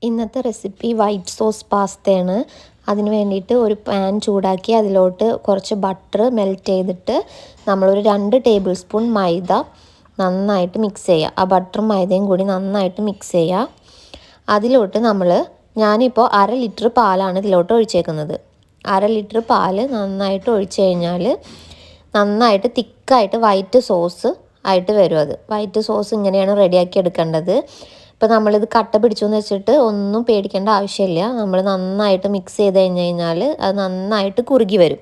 ഇന്നത്തെ recipe white sauce പാസ്തയാണ്. അതിന് വേണ്ടിയിട്ട് ഒരു പാൻ ചൂടാക്കി അതിലോട്ട് കുറച്ച് ബട്ടർ മെൽറ്റ് ചെയ്തിട്ട് നമ്മളൊരു 2 ടേബിൾ സ്പൂൺ മൈദ നന്നായിട്ട് മിക്സ് ചെയ്യുക. ആ ബട്ടറും മൈദയും കൂടി നന്നായിട്ട് മിക്സ് ചെയ്യുക. അതിലോട്ട് ഞാനിപ്പോൾ 1/2 ലിറ്റർ പാലാണ് ഇതിലോട്ട് ഒഴിച്ചേക്കുന്നത്. 1/2 ലിറ്റർ പാല് നന്നായിട്ട് ഒഴിച്ച് കഴിഞ്ഞാൽ നന്നായിട്ട് തിക്കായിട്ട് വൈറ്റ് സോസ് ആയിട്ട് വരും. അത് വൈറ്റ് സോസ് ഇങ്ങനെയാണ് റെഡിയാക്കി എടുക്കേണ്ടത്. ഇപ്പോൾ നമ്മളിത് കട്ട പിടിച്ചു എന്ന് വെച്ചിട്ട് ഒന്നും പേടിക്കേണ്ട ആവശ്യമില്ല. നമ്മൾ നന്നായിട്ട് മിക്സ് ചെയ്ത് കഴിഞ്ഞാൽ അത് നന്നായിട്ട് കുറുകി വരും.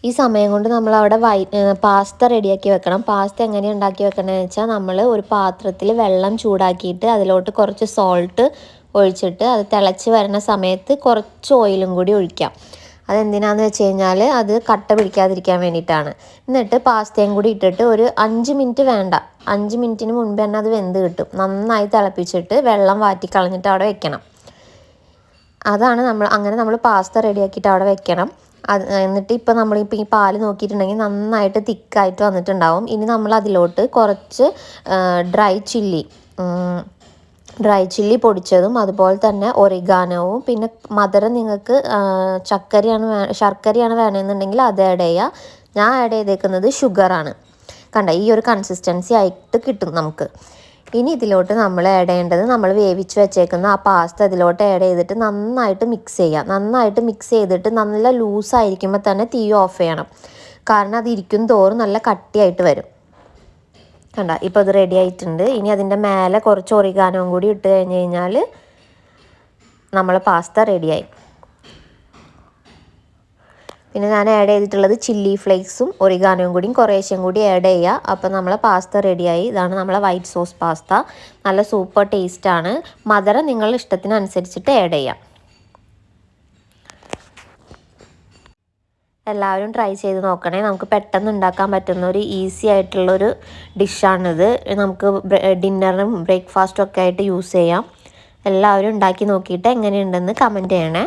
ഈ സമയം കൊണ്ട് നമ്മളവിടെ പാസ്ത റെഡിയാക്കി വെക്കണം. പാസ്ത എങ്ങനെയാണ് ഉണ്ടാക്കി വെക്കണമെന്ന് വെച്ചാൽ നമ്മൾ ഒരു പാത്രത്തിൽ വെള്ളം ചൂടാക്കിയിട്ട് അതിലോട്ട് കുറച്ച് സോൾട്ട് ഒഴിച്ചിട്ട് അത് തിളച്ച് വരുന്ന സമയത്ത് കുറച്ച് ഓയിലും കൂടി ഒഴിക്കാം. അതെന്തിനാന്ന് വെച്ച് കഴിഞ്ഞാൽ അത് കട്ട പിടിക്കാതിരിക്കാൻ വേണ്ടിയിട്ടാണ്. എന്നിട്ട് പാസ്തയും കൂടി ഇട്ടിട്ട് ഒരു 5 മിനിറ്റ് വേണ്ട, 5 മിനിറ്റിന് മുൻപ് തന്നെ അത് വെന്ത് കിട്ടും. നന്നായി തിളപ്പിച്ചിട്ട് വെള്ളം വാറ്റി കളഞ്ഞിട്ട് അവിടെ വെക്കണം. അങ്ങനെ നമ്മൾ പാസ്ത റെഡിയാക്കിയിട്ട് അവിടെ വെക്കണം. എന്നിട്ട് ഇപ്പോൾ നമ്മളിപ്പോൾ ഈ പാല് നോക്കിയിട്ടുണ്ടെങ്കിൽ നന്നായിട്ട് തിക്കായിട്ട് വന്നിട്ടുണ്ടാവും. ഇനി നമ്മൾ അതിലോട്ട് കുറച്ച് ഡ്രൈ ചില്ലി പൊടിച്ചതും അതുപോലെ തന്നെ ഒറിഗാനോവും പിന്നെ മധുരം നിങ്ങൾക്ക് ശർക്കരയാണ് വേണമെന്നുണ്ടെങ്കിൽ അത് ആഡ് ചെയ്യുക. ഞാൻ ആഡ് ചെയ്തേക്കുന്നത് ഷുഗറാണ്. കണ്ട ഈ ഒരു കൺസിസ്റ്റൻസി ആയിട്ട് കിട്ടും നമുക്ക്. ഇനി ഇതിലോട്ട് നമ്മൾ ആഡ് ചെയ്യേണ്ടത് നമ്മൾ വേവിച്ച് വെച്ചേക്കുന്ന ആ പാസ്ത ഇതിലോട്ട് ആഡ് ചെയ്തിട്ട് നന്നായിട്ട് മിക്സ് ചെയ്യുക. നന്നായിട്ട് മിക്സ് ചെയ്തിട്ട് നല്ല ലൂസായിരിക്കുമ്പോൾ തന്നെ തീ ഓഫ് ചെയ്യണം. കാരണം അത് ഇരിക്കും തോറും നല്ല കട്ടിയായിട്ട് വരും. കണ്ട ഇപ്പോൾ ഇത് റെഡി ആയിട്ടുണ്ട്. ഇനി അതിൻ്റെ മേലെ കുറച്ച് ഒറിഗാനോവും കൂടി ഇട്ട് കഴിഞ്ഞ് കഴിഞ്ഞാൽ നമ്മൾ പാസ്ത റെഡിയായി. പിന്നെ ഞാൻ ആഡ് ചെയ്തിട്ടുള്ളത് ചില്ലി ഫ്ലേക്സും ഒറിഗാനോവും കൂടിയും കുറേശ്ശേയും കൂടി ആഡ് ചെയ്യുക. അപ്പോൾ നമ്മളെ പാസ്ത റെഡിയായി. ഇതാണ് നമ്മളെ വൈറ്റ് സോസ് പാസ്ത. നല്ല സൂപ്പർ ടേസ്റ്റാണ്. മധുരം നിങ്ങളുടെ ഇഷ്ടത്തിനനുസരിച്ചിട്ട് ആഡ് ചെയ്യാം. എല്ലാവരും ട്രൈ ചെയ്ത് നോക്കണേ. നമുക്ക് പെട്ടെന്ന് ഉണ്ടാക്കാൻ പറ്റുന്ന ഒരു ഈസി ആയിട്ടുള്ളൊരു ഡിഷാണിത്. നമുക്ക് ഡിന്നറും ബ്രേക്ക്ഫാസ്റ്റും ഒക്കെ ആയിട്ട് യൂസ് ചെയ്യാം. എല്ലാവരും ഉണ്ടാക്കി നോക്കിയിട്ട് എങ്ങനെയുണ്ടെന്ന് കമൻറ്റ് ചെയ്യണേ.